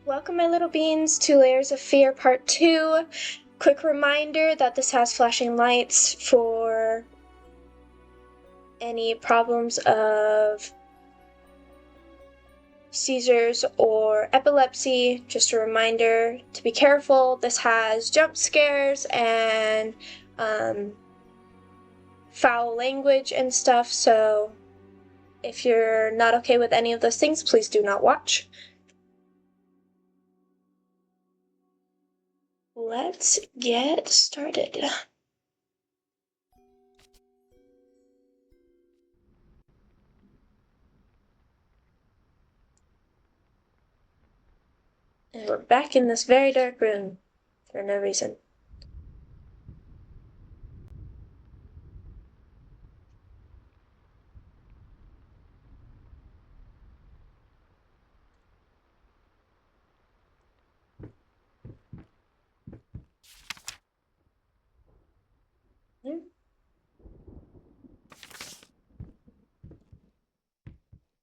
Welcome, my little beans, to Layers of Fear Part 2. Quick reminder that this has flashing lights for any problems of seizures or epilepsy. Just a reminder to be careful. This has jump scares and foul language and stuff, so if you're not okay with any of those things, please do not watch. Let's get started. And we're back in this very dark room for no reason.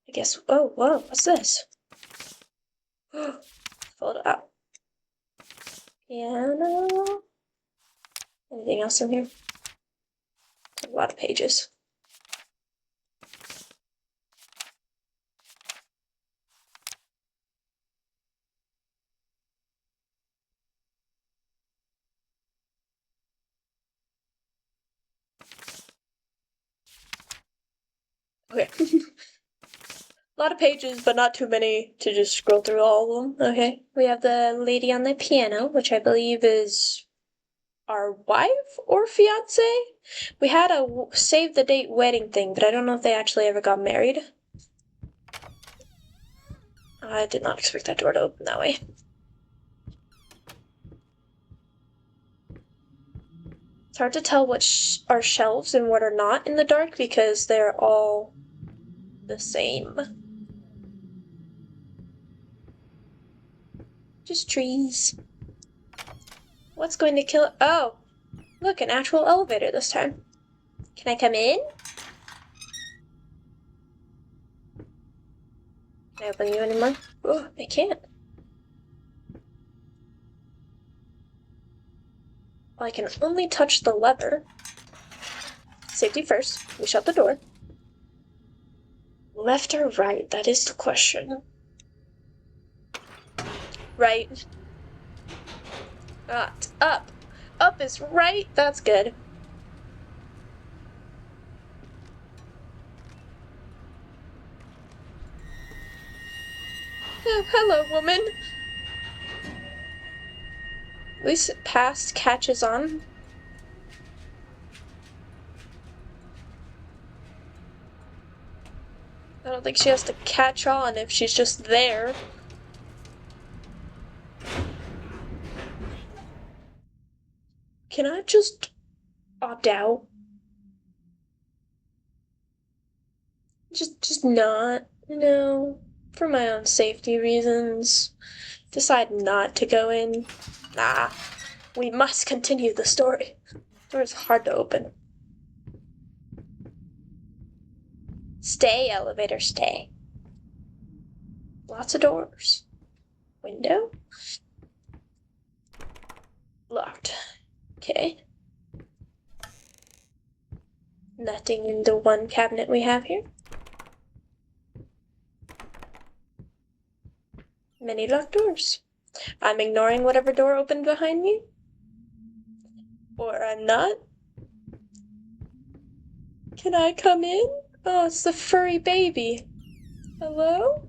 I guess. Oh, whoa, what's this? Fold up. Piano. Anything else in here? A lot of pages. Okay. A lot of pages, but not too many to just scroll through all of them. Okay. We have the lady on the piano, which I believe is our wife or fiance. We had a save the date wedding thing, but I don't know if they actually ever got married. I did not expect that door to open that way. It's hard to tell what are shelves and what are not in the dark because they're all the same. Just trees. What's going to kill? Oh, look, an actual elevator this time. Can I come in? Can I open you anymore? Oh, I can't. Well, I can only touch the lever. Safety first. We shut the door. Left or right? That is the question. Right. It's up. Up is right. That's good. Oh, hello, woman. At least past catches on. I don't think she has to catch on if she's just there. Can I just opt out? Just not, for my own safety reasons. Decide not to go in. Nah, we must continue the story. The door is hard to open. Stay, elevator, stay. Lots of doors. Window? Locked. Okay. Nothing in the one cabinet we have here. Many locked doors. I'm ignoring whatever door opened behind me. Or I'm not. Can I come in? Oh, it's the furry baby. Hello?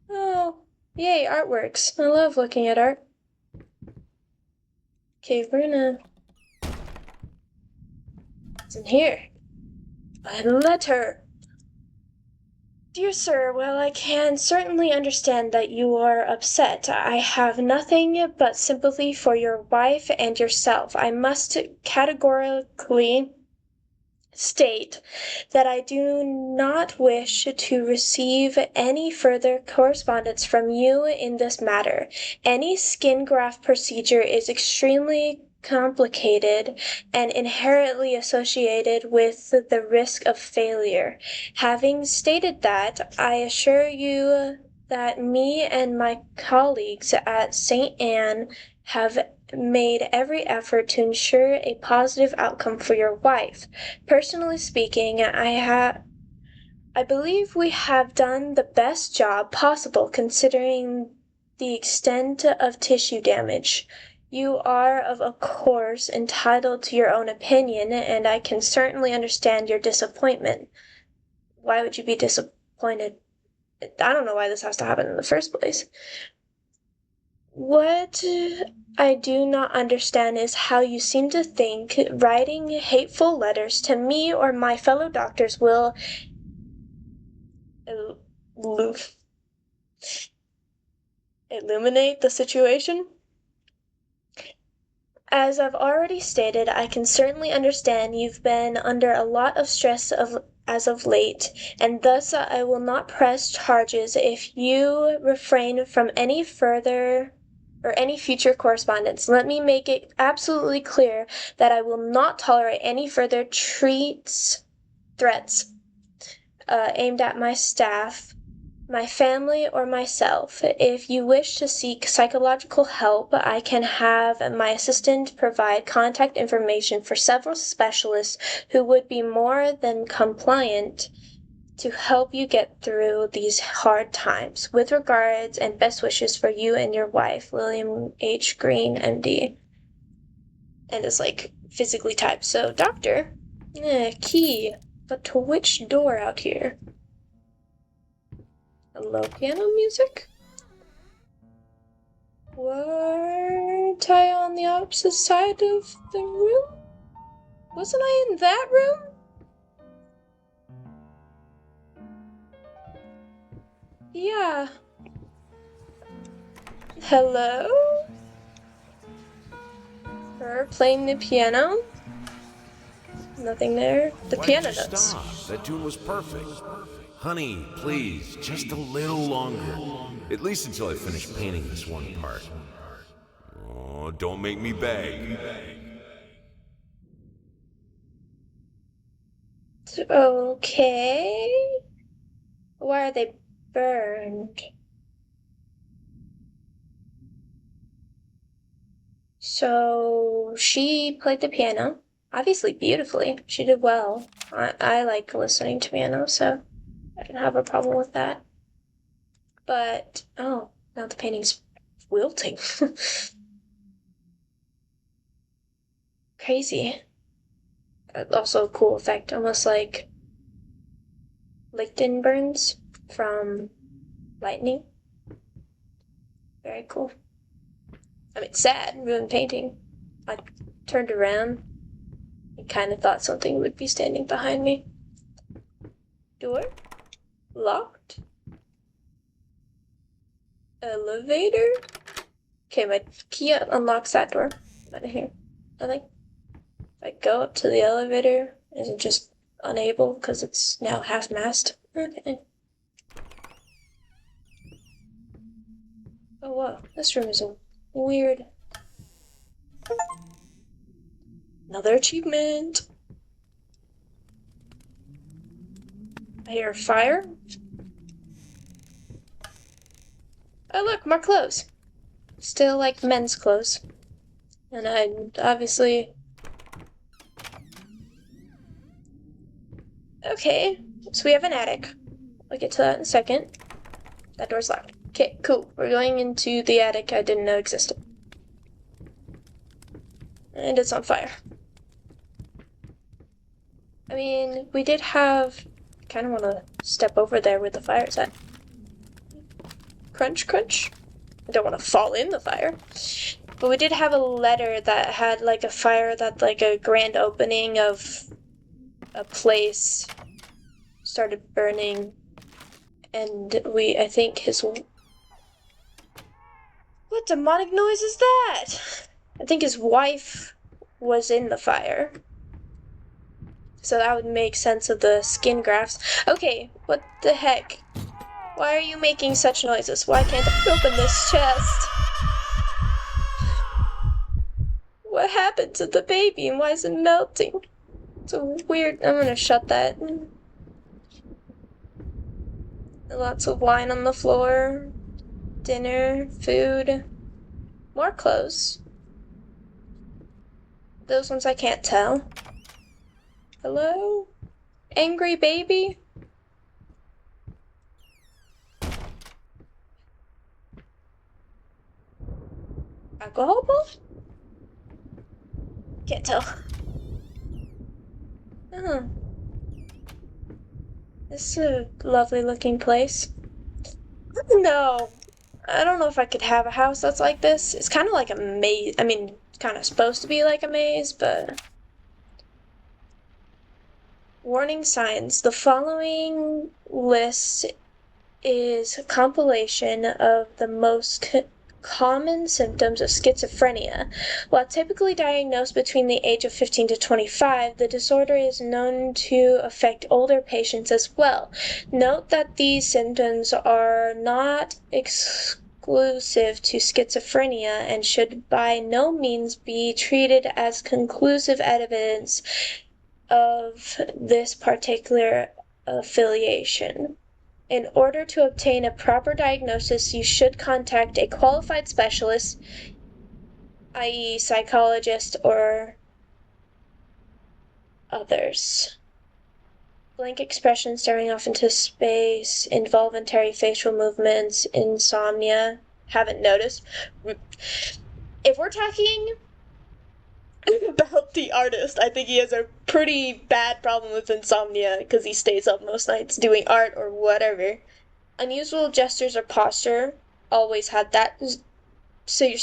Oh, yay, artworks. I love looking at art. Okay, we're gonna... What's in here? A letter. Dear sir, while I can certainly understand that you are upset, I have nothing but sympathy for your wife and yourself. I must categorically state that I do not wish to receive any further correspondence from you in this matter. Any skin graft procedure is extremely complicated and inherently associated with the risk of failure. Having stated that, I assure you that me and my colleagues at St. Anne have made every effort to ensure a positive outcome for your wife. Personally speaking, I believe we have done the best job possible considering the extent of tissue damage. You are, of course, entitled to your own opinion, and I can certainly understand your disappointment. Why would you be disappointed? I don't know why this has to happen in the first place. What I do not understand is how you seem to think writing hateful letters to me or my fellow doctors will illuminate the situation. As I've already stated, I can certainly understand you've been under a lot of stress as of late, and thus I will not press charges if you refrain from any further or any future correspondence. Let me make it absolutely clear that I will not tolerate any further threats aimed at my staff, my family, or myself. If you wish to seek psychological help, I can have my assistant provide contact information for several specialists who would be more than compliant to help you get through these hard times. With regards and best wishes for you and your wife, William H. Green, MD. And it's like physically typed. So, doctor, key, but to which door out here? Hello, piano music? Weren't I on the opposite side of the room? Wasn't I in that room? Yeah. Hello? Her playing the piano? Nothing there. The piano notes. Stop. That tune was perfect. Honey, please, just a little longer. At least until I finish painting this one part. Oh, don't make me beg. Okay. Why are they burned? So she played the piano, obviously beautifully. She did well. I like listening to piano, so I didn't have a problem with that. But, oh, now the painting's wilting. Crazy. Also a cool effect, almost like Lichten burns from lightning. Very cool. I mean, sad, ruined painting. I turned around and kind of thought something would be standing behind me. Door? Locked? Elevator? Okay, my key unlocks that door. Nothing here. Nothing. If I go up to the elevator, is it just unable because it's now half-mast? Okay. Oh, whoa. This room is a weird. Another achievement. I hear a fire. Oh, look, more clothes. Still like men's clothes. And I obviously. Okay, so we have an attic. I'll get to that in a second. That door's locked. Okay, cool. We're going into the attic I didn't know existed. And it's on fire. I mean, we did have... I kind of want to step over there where the fire's at. Crunch, crunch. I don't want to fall in the fire. But we did have a letter that had, like, a fire that, like, a grand opening of a place started burning. And I think his... What demonic noise is that? I think his wife was in the fire. So that would make sense of the skin grafts. Okay, what the heck? Why are you making such noises? Why can't I open this chest? What happened to the baby and why is it melting? It's a weird... I'm gonna shut that. Lots of wine on the floor. Dinner, food, more clothes. Those ones I can't tell. Hello? Angry baby? Alcohol ball? Can't tell. Oh. This is a lovely looking place. No. I don't know if I could have a house that's like this. It's kind of like a maze. I mean, it's kind of supposed to be like a maze, but... Warning signs. The following list is a compilation of the most common symptoms of schizophrenia. While typically diagnosed between the age of 15 to 25, the disorder is known to affect older patients as well. Note that these symptoms are not exclusive to schizophrenia and should by no means be treated as conclusive evidence of this particular affiliation. In order to obtain a proper diagnosis, you should contact a qualified specialist, i.e., psychologist or others. Blank expression, staring off into space, involuntary facial movements, insomnia. Haven't noticed. If we're talking about the artist, I think he has a pretty bad problem with insomnia because he stays up most nights doing art or whatever. Unusual gestures or posture, always had that. So you're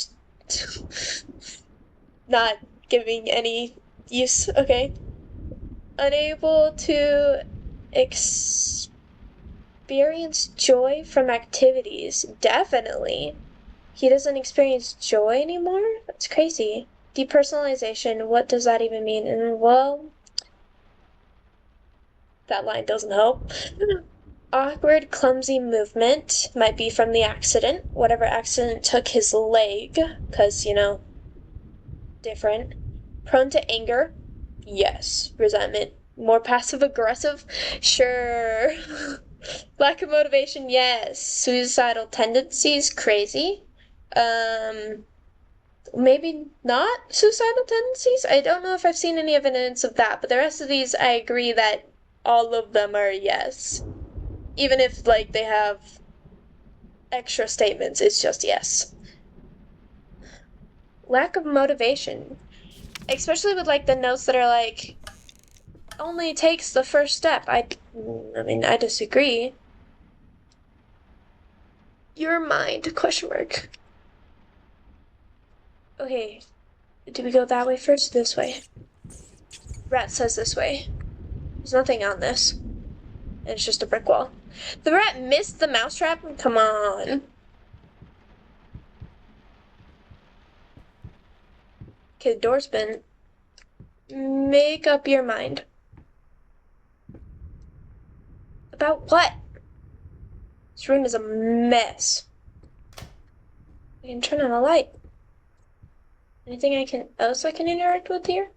not giving any use, okay? Unable to experience joy from activities, definitely. He doesn't experience joy anymore? That's crazy. Depersonalization, what does that even mean? And well, that line doesn't help. Awkward, clumsy movement, might be from the accident. Whatever accident took his leg, because, you know, different. Prone to anger, yes. Resentment, more passive aggressive, sure. Lack of motivation, yes. Suicidal tendencies, crazy. Maybe not suicidal tendencies. I don't know if I've seen any evidence of that, but the rest of these, I agree that all of them are yes. Even if, like, they have extra statements, it's just yes. Lack of motivation. Especially with, like, the notes that are, like, only takes the first step. I mean, I disagree. Your mind, question mark. Okay, do we go that way first or this way? Rat says this way. There's nothing on this. And it's just a brick wall. The rat missed the mousetrap? Come on. Okay, the door's been... Make up your mind. About what? This room is a mess. I can turn on a light. Anything else I can interact with here?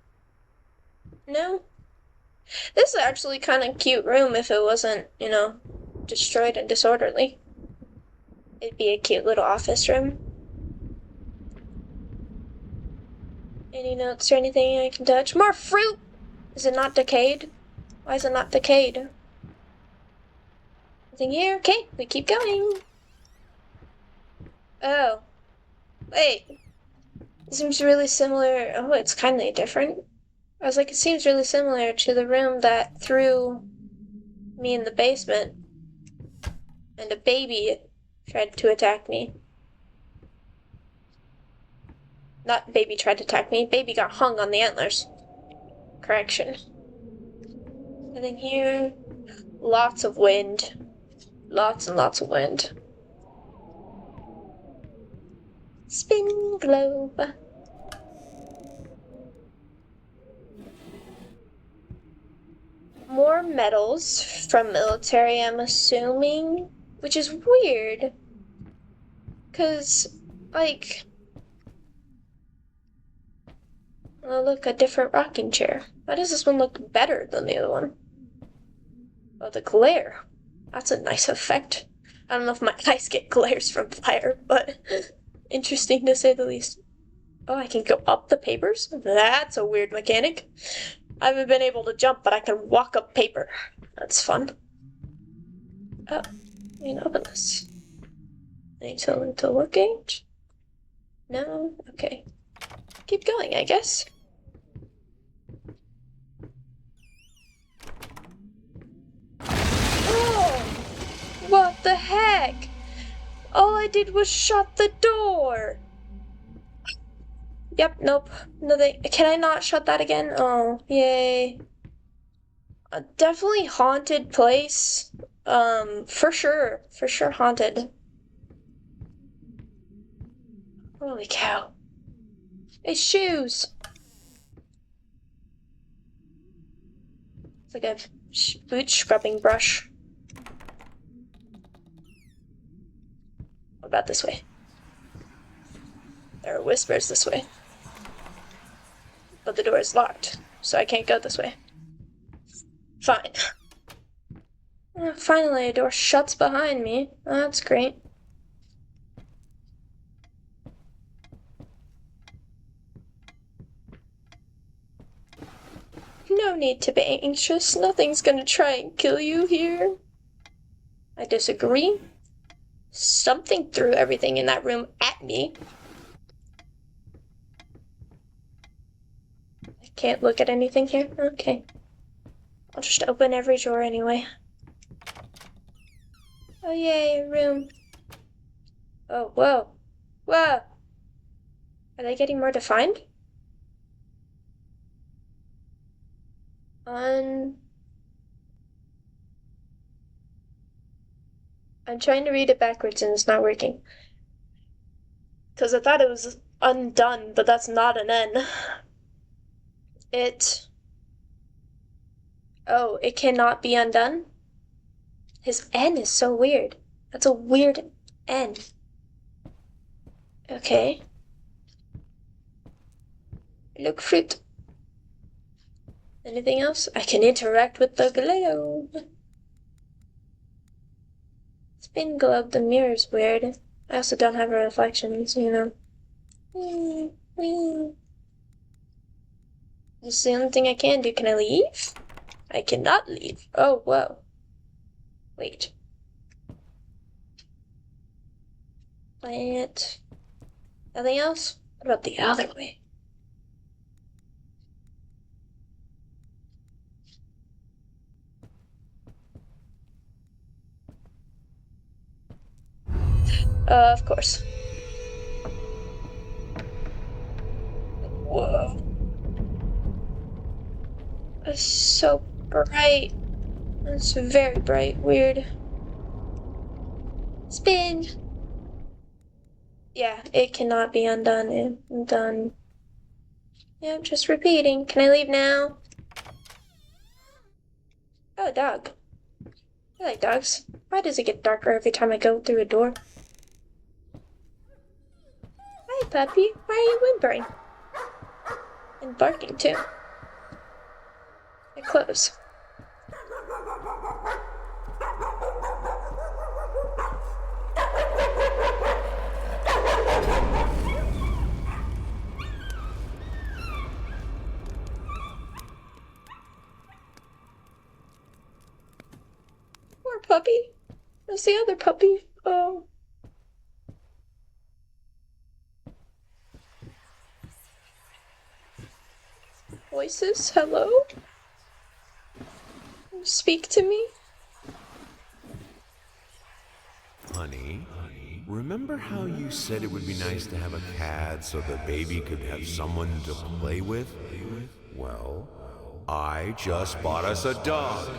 No? This is actually kind of cute room if it wasn't, you know, destroyed and disorderly. It'd be a cute little office room. Any notes or anything I can touch? More fruit! Is it not decayed? Why is it not decayed? Nothing here? Okay, we keep going. Oh. Wait. It seems really similar. Oh, it's kind of different. I was like, it seems really similar to the room that threw me in the basement. And a baby tried to attack me. Not baby tried to attack me. Baby got hung on the antlers. Correction. Nothing here. Lots of wind. Lots and lots of wind. Spin globe. More medals from military, I'm assuming. Which is weird. Because, like... Oh, look, a different rocking chair. Why does this one look better than the other one? Oh, the glare. That's a nice effect. I don't know if my eyes get glares from fire, but interesting to say the least. Oh, I can go up the papers? That's a weird mechanic. I haven't been able to jump, but I can walk up paper. That's fun. Oh, I can open this. I need to look at? No? Okay. Keep going, I guess. Oh! What the heck? All I did was shut the door! Yep, nope. Nothing. Can I not shut that again? Oh, yay. Definitely haunted place. For sure. For sure haunted. Holy cow. Hey, shoes! It's like a boot scrubbing brush. What about this way? There are whispers this way. But the door is locked, so I can't go this way. Fine. Finally, a door shuts behind me. Oh, that's great. No need to be anxious. Nothing's gonna try and kill you here. I disagree. Something threw everything in that room at me. I can't look at anything here? Okay. I'll just open every drawer anyway. Oh yay, a room. Oh, whoa. Whoa! Are they getting more defined? I'm trying to read it backwards and it's not working. Because I thought it was undone, but that's not an N. Oh, it cannot be undone? His N is so weird. That's a weird N. Okay. Look, fruit. Anything else? I can interact with the globe. Spin globe, the mirror's weird. I also don't have reflections, you know. This is the only thing I can do. Can I leave? I cannot leave. Oh, whoa. Wait. Plant. Nothing else? What about the other way? Of course. Whoa. It's so bright. It's very bright. Weird. Spin! Yeah, it cannot be undone. I'm done. Yeah, I'm just repeating. Can I leave now? Oh, a dog. I like dogs. Why does it get darker every time I go through a door? Hi, puppy. Why are you whimpering? And barking, too. I close. Poor puppy. There's the other puppy. Oh. Voices? Hello? Speak to me? Honey, remember how you said it would be nice to have a cat so the baby could have someone to play with? Well, I just bought us a dog.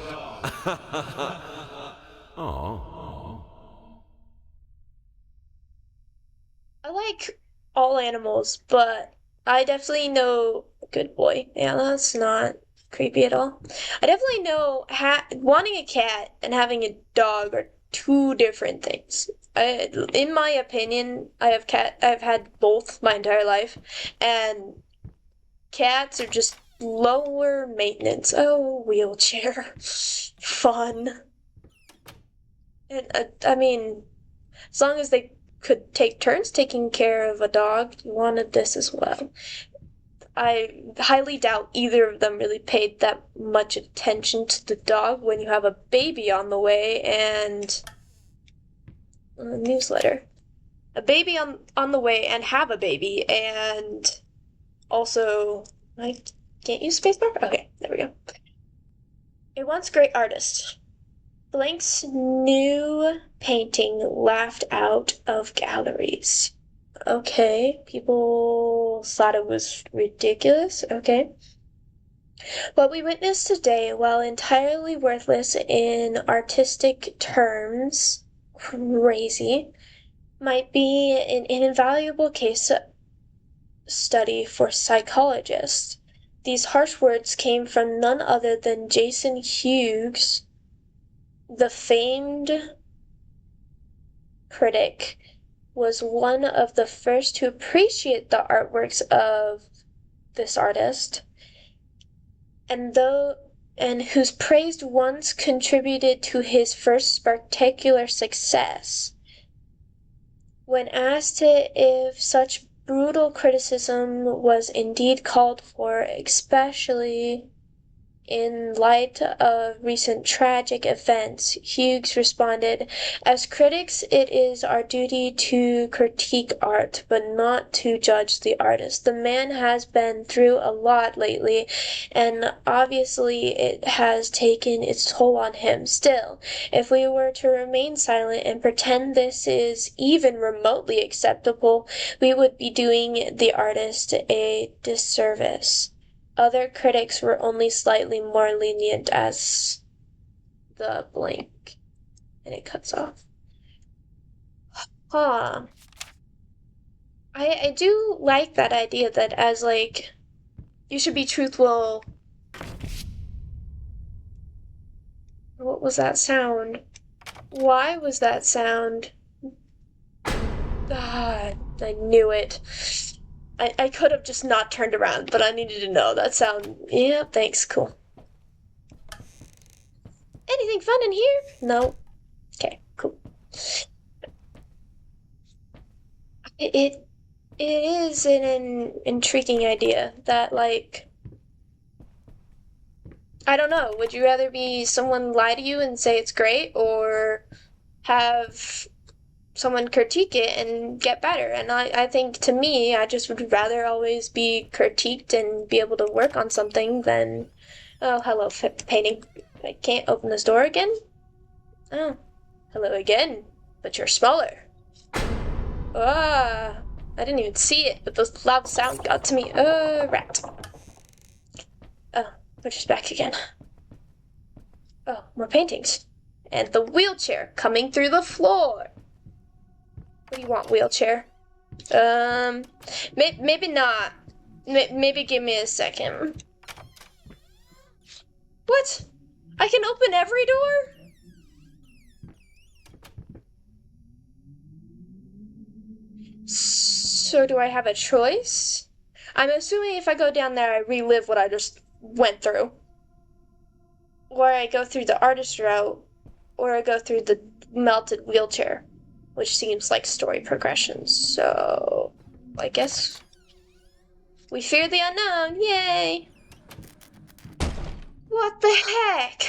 Oh. I like all animals, but I definitely know good boy. Yeah, that's not creepy at all. I definitely know wanting a cat and having a dog are two different things. In my opinion, I've had both my entire life, and cats are just lower maintenance. Oh, wheelchair. Fun. And, I mean, as long as they could take turns taking care of a dog, you wanted this as well. I highly doubt either of them really paid that much attention to the dog when you have a baby on the way and a newsletter. A baby on the way and have a baby and also I can't use spacebar? Okay, there we go. A once great artist. Blank's new painting laughed out of galleries. Okay, people thought it was ridiculous. Okay. What we witnessed today, while entirely worthless in artistic terms, crazy, might be an invaluable case study for psychologists. These harsh words came from none other than Jason Hughes, the famed critic, was one of the first to appreciate the artworks of this artist, and whose praise once contributed to his first spectacular success. When asked if such brutal criticism was indeed called for, especially in light of recent tragic events, Hughes responded, "As critics, it is our duty to critique art, but not to judge the artist. The man has been through a lot lately, and obviously it has taken its toll on him. Still, if we were to remain silent and pretend this is even remotely acceptable, we would be doing the artist a disservice." Other critics were only slightly more lenient as the blank. And it cuts off. Huh. I do like that idea that as, like, you should be truthful. What was that sound? Why was that sound? God, I knew it. I could have just not turned around, but I needed to know. That sound, yeah, thanks, cool. Anything fun in here? No. Okay, cool. It is an intriguing idea that, like, I don't know, would you rather be someone lie to you and say it's great, or have someone critique it and get better? And I think, to me, I just would rather always be critiqued and be able to work on something than, oh, hello, painting. I can't open this door again? Oh, hello again, but you're smaller. Ah, I didn't even see it, but the loud sound got to me. Rat. Oh, we're just back again. Oh, more paintings. And the wheelchair coming through the floor. What do you want, wheelchair? Maybe not. Maybe give me a second. What? I can open every door? So do I have a choice? I'm assuming if I go down there, I relive what I just went through. Or I go through the artist route, or I go through the melted wheelchair, which seems like story progression. So, I guess we fear the unknown. Yay! What the heck?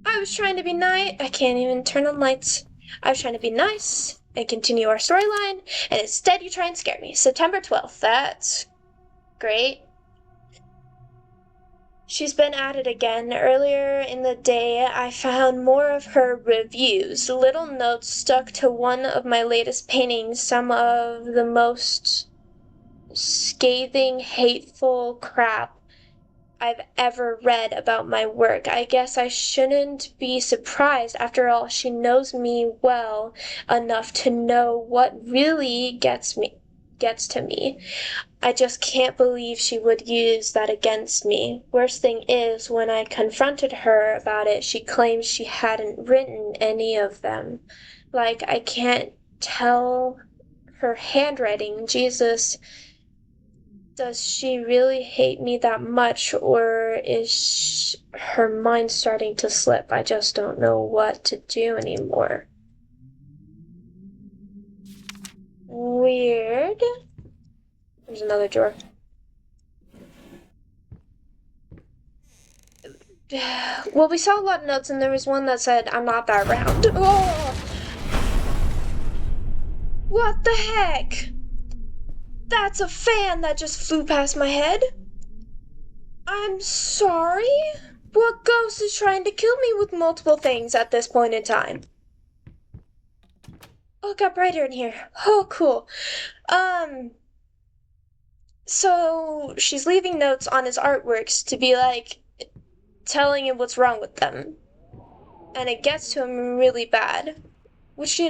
I was trying to be nice. I can't even turn on lights. I was trying to be nice and continue our storyline, and instead you try and scare me. September 12th. That's great. She's been at it again. Earlier in the day, I found more of her reviews. Little notes stuck to one of my latest paintings, some of the most scathing, hateful crap I've ever read about my work. I guess I shouldn't be surprised. After all, she knows me well enough to know what really gets to me. I just can't believe she would use that against me. Worst thing is, when I confronted her about it, she claims she hadn't written any of them. Like, I can't tell her handwriting. Jesus, Does she really hate me that much, or is her mind starting to slip? I just don't know what to do anymore. Weird. There's another drawer. Well, we saw a lot of notes, and there was one that said, I'm not that round. Oh! What the heck? That's a fan that just flew past my head. I'm sorry? What ghost is trying to kill me with multiple things at this point in time? Oh, it got brighter in here. Oh, cool. So she's leaving notes on his artworks to be like, telling him what's wrong with them. And it gets to him really bad. Which,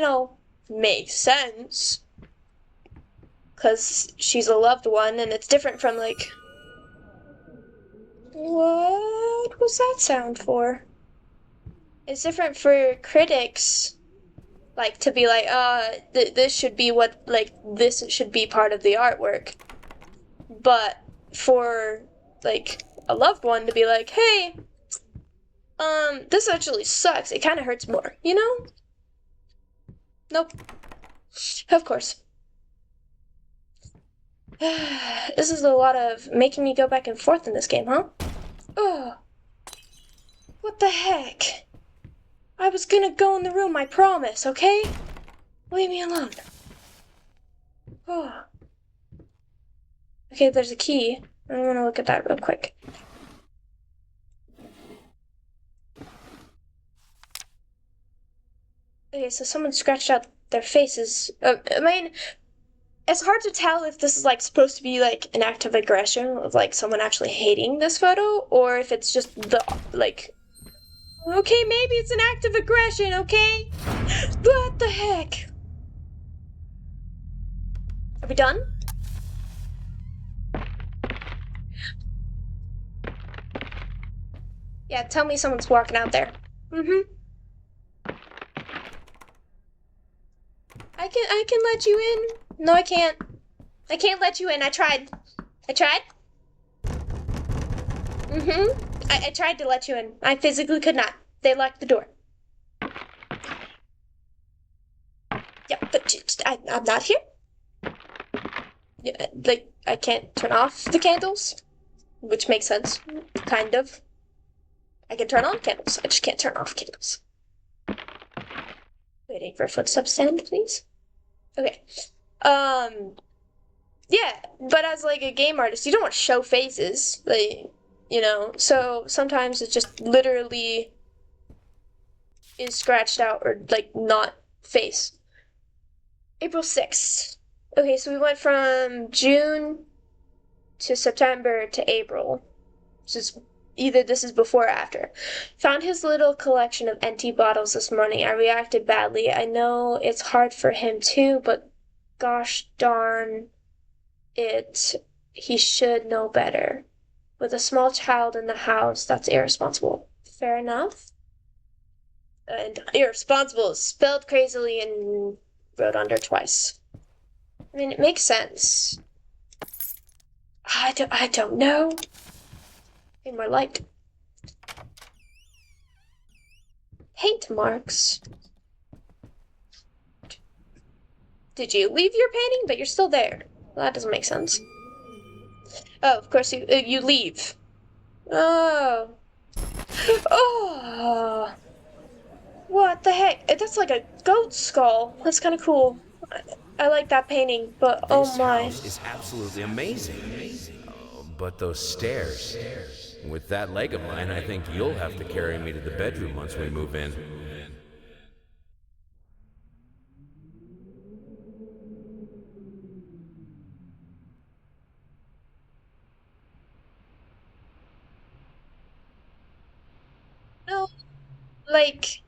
makes sense. Because she's a loved one, and it's different from, like... What was that sound for? It's different for critics, like, to be like, this should be what, like, this should be part of the artwork. But for, like, a loved one to be like, hey, this actually sucks. It kind of hurts more, you know? Nope. Of course. This is a lot of making me go back and forth in this game, huh? Oh. What the heck? I was gonna go in the room, I promise, okay? Leave me alone. Oh. Okay, there's a key. I'm gonna look at that real quick. Okay, so someone scratched out their faces. I mean, it's hard to tell if this is like supposed to be like an act of aggression of like someone actually hating this photo, or if it's just the like. Okay, maybe it's an act of aggression. Okay, what the heck? Are we done? Yeah, tell me someone's walking out there. Mm-hmm. I can let you in. No, I can't. I can't let you in. I tried. I tried. Mm-hmm. I tried to let you in. I physically could not. They locked the door. Yeah, but I'm not here. Yeah, like, I can't turn off the candles, which makes sense, kind of. I can turn on candles. I just can't turn off candles. Waiting for a footstep sound, please. Okay. Yeah, but as like a game artist, you don't want to show faces, like, so sometimes it just literally is scratched out or like not face. April 6th. Okay, so we went from June to September to April. Either this is before or after. Found his little collection of empty bottles this morning. I reacted badly. I know it's hard for him too, but gosh darn it, he should know better. With a small child in the house, that's irresponsible. Fair enough. And irresponsible is spelled crazily and wrote under twice. I mean, it makes sense. I don't know. In my light. Paint marks. Did you leave your painting? But you're still there. Well, that doesn't make sense. Oh, of course you leave. Oh. Oh. What the heck? That's like a goat skull. That's kind of cool. I like that painting, but oh my. This house is absolutely amazing. But those stairs. With that leg of mine, I think you'll have to carry me to the bedroom once we move in. No, like,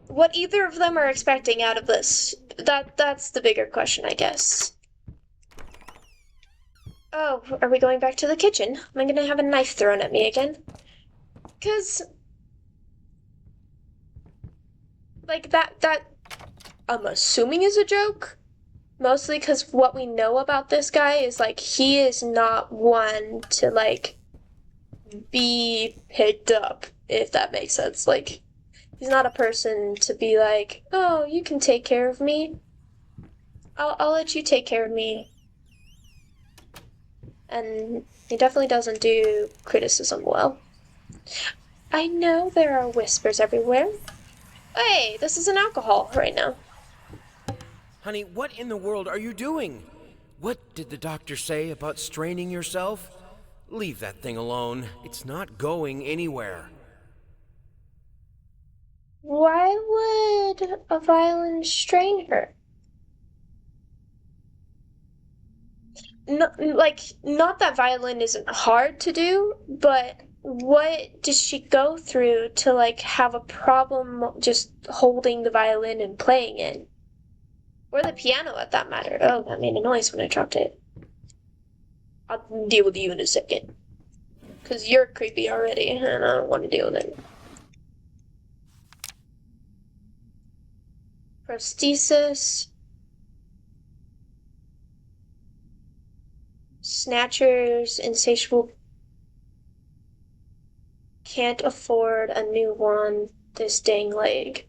what either of them are expecting out of this. That's the bigger question, I guess. Oh, are we going back to the kitchen? Am I gonna have a knife thrown at me again? 'Cause like that I'm assuming is a joke. Mostly because what we know about this guy is, like, he is not one to, like, be picked up, if that makes sense. Like, he's not a person to be like, oh, you can take care of me. I'll let you take care of me. And he definitely doesn't do criticism well. I know there are whispers everywhere. Hey, this is an alcohol right now. Honey, what in the world are you doing? What did the doctor say about straining yourself? Leave that thing alone. It's not going anywhere. Why would a violin strain her? Not that violin isn't hard to do, but what does she go through to, like, have a problem just holding the violin and playing it? Or the piano, at that matter. Oh, that made a noise when I dropped it. I'll deal with you in a second. Because you're creepy already, and I don't want to deal with it. Prosthesis. Snatchers, insatiable. Can't afford a new one. This dang leg.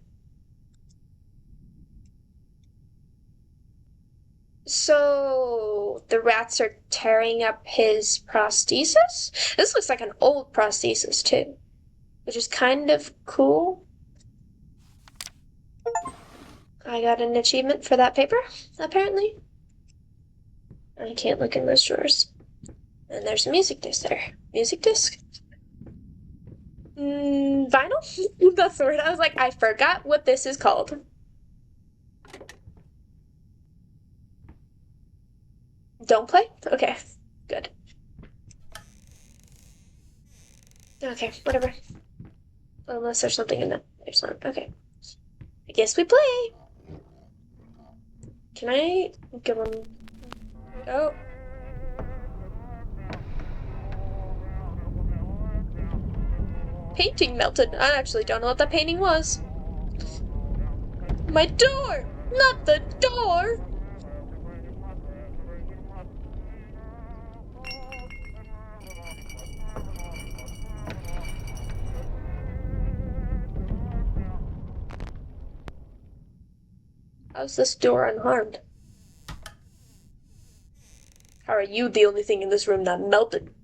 So the rats are tearing up his prosthesis? This looks like an old prosthesis too, which is kind of cool. I got an achievement for that paper, apparently. I can't look in those drawers. And there's a music disc there. Music disc? Vinyl? That's the word. I was like, I forgot what this is called. Don't play? Okay, good. Okay, whatever. Unless there's something in that. There's not. Okay. I guess we play. Can I give him... Oh. Painting melted. I actually don't know what that painting was. My door! Not the door! How's this door unharmed? How are you the only thing in this room that melted?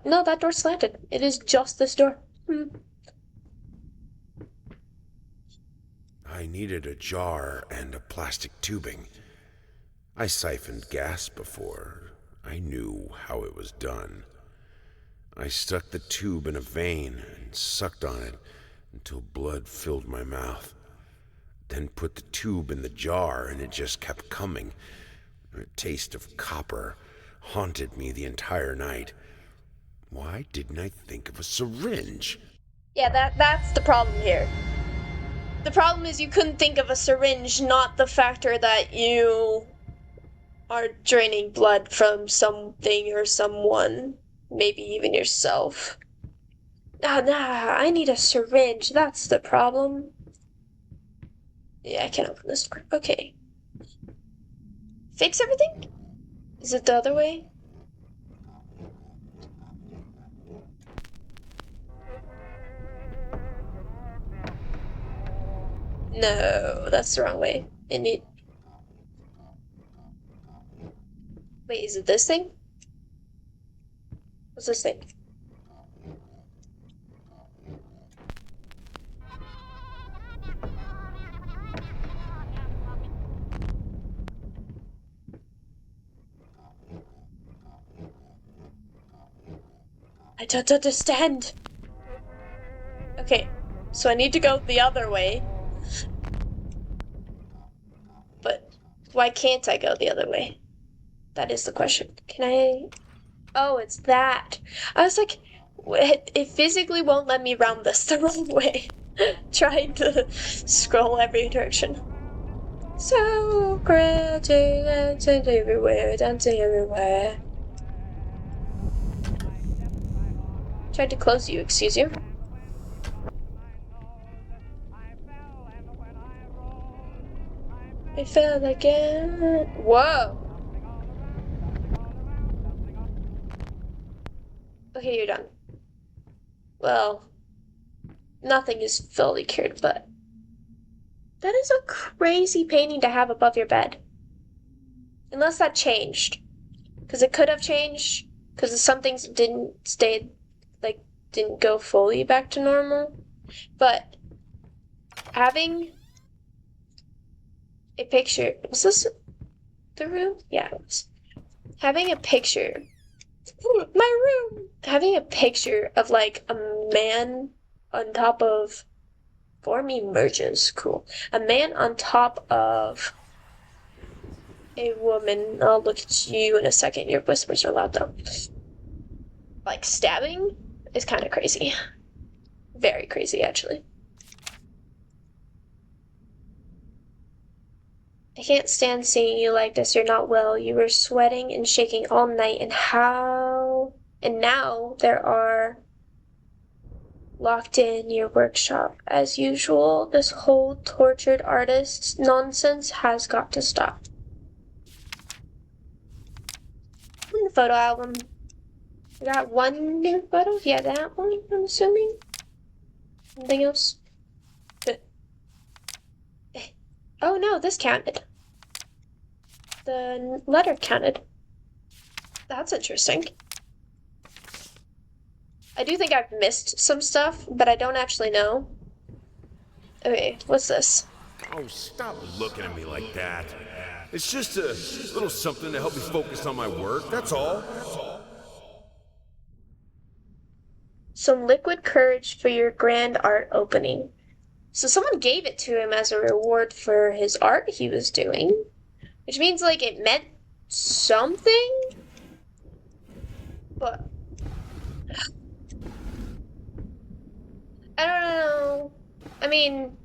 No, that door's slanted. It is just this door. I needed a jar and a plastic tubing. I siphoned gas before. I knew how it was done. I stuck the tube in a vein and sucked on it until blood filled my mouth. Then put the tube in the jar and it just kept coming. A taste of copper haunted me the entire night. Why didn't I think of a syringe? Yeah, that's the problem here. The problem is you couldn't think of a syringe, not the factor that you are draining blood from something or someone. Maybe even yourself. Nah, I need a syringe. That's the problem. Yeah, I can't open this door. Okay. Fix everything? Is it the other way? No, that's the wrong way. Wait, is it this thing? What's this thing? I don't understand. Okay, so I need to go the other way. But why can't I go the other way? That is the question. Can I... Oh, it's that. I was like, it physically won't let me round this the wrong way. Trying to scroll every direction. So pretty, dancing everywhere, dancing everywhere. Tried to close you, excuse you. It fell again. Whoa. Okay, you're done. Well, nothing is fully cured, but that is a crazy painting to have above your bed. Unless that changed. Because it could have changed. Because some things didn't stay, like, didn't go fully back to normal. But having a picture. Was this the room? Yeah, it was. Having a picture. Ooh, my room! Having a picture of, like, a man on top of. Form emerges. Cool. A man on top of a woman. I'll look at you in a second. Your whispers are loud, though. Like, stabbing is kind of crazy. Very crazy, actually. I can't stand seeing you like this. You're not well. You were sweating and shaking all night, and now there are locked in your workshop. As usual, this whole tortured artist nonsense has got to stop. In the photo album, we got one new photo. Yeah, that one, I'm assuming. Anything else? Oh no, this counted. The letter counted. That's interesting. I do think I've missed some stuff, but I don't actually know. Okay, what's this? Oh, stop looking at me like that. It's just a little something to help me focus on my work, that's all. Some liquid courage for your grand art opening. So someone gave it to him as a reward for his art he was doing, which means, like, it meant something? But I don't know. I mean,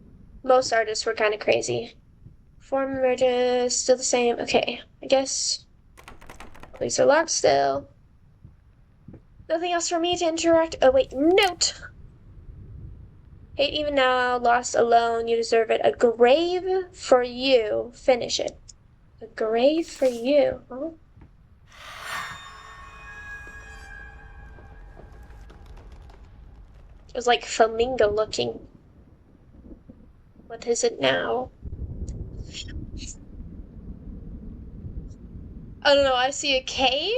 most artists were kind of crazy. Form emerges, still the same. Okay, I guess these are locked still. Nothing else for me to interact. Oh wait, note! Hate even now, lost alone, you deserve it. A grave for you. Finish it. A grave for you, huh? It was like flamingo looking. What is it now? I don't know, I see a cave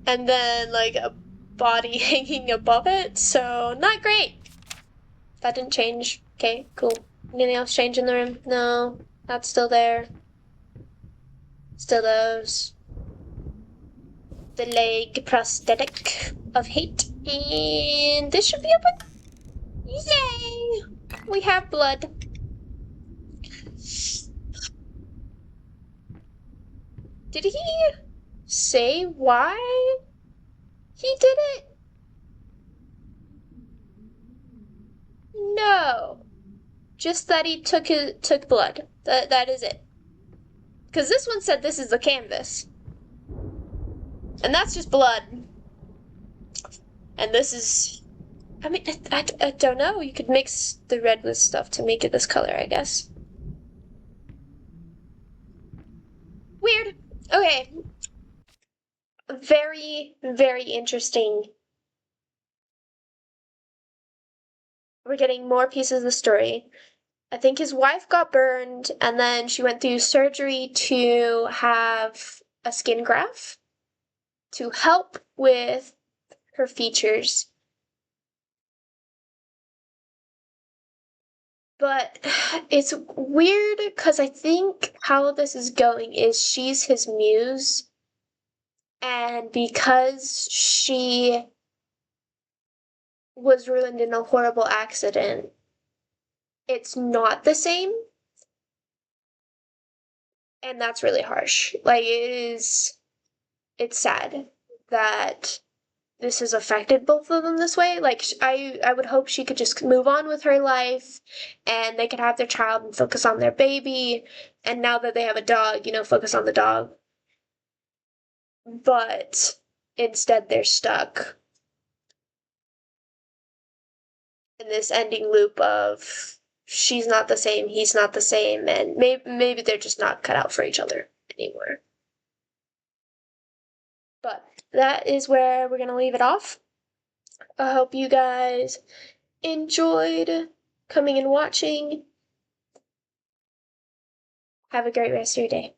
and then like a body hanging above it, so not great. That didn't change. Okay, cool. Anything else change in the room? No, that's still there. Still those. The leg prosthetic of hate. And this should be open. Yay! We have blood. Did he say why he did it? No. Just that he took blood. That is it. Because this one said this is the canvas. And that's just blood. And this is... I mean, I don't know. You could mix the red with stuff to make it this color, I guess. Weird. Okay. Very, very interesting. We're getting more pieces of the story. I think his wife got burned, and then she went through surgery to have a skin graft to help with her features. But it's weird because I think how this is going is she's his muse, and because she was ruined in a horrible accident, it's not the same. And that's really harsh. Like, it's sad that this has affected both of them this way. Like, I would hope she could just move on with her life and they could have their child and focus on their baby. And now that they have a dog, focus on the dog. But instead, they're stuck in this ending loop of she's not the same, he's not the same, and maybe they're just not cut out for each other anymore. But that is where we're gonna leave it off. I hope you guys enjoyed coming and watching. Have a great rest of your day.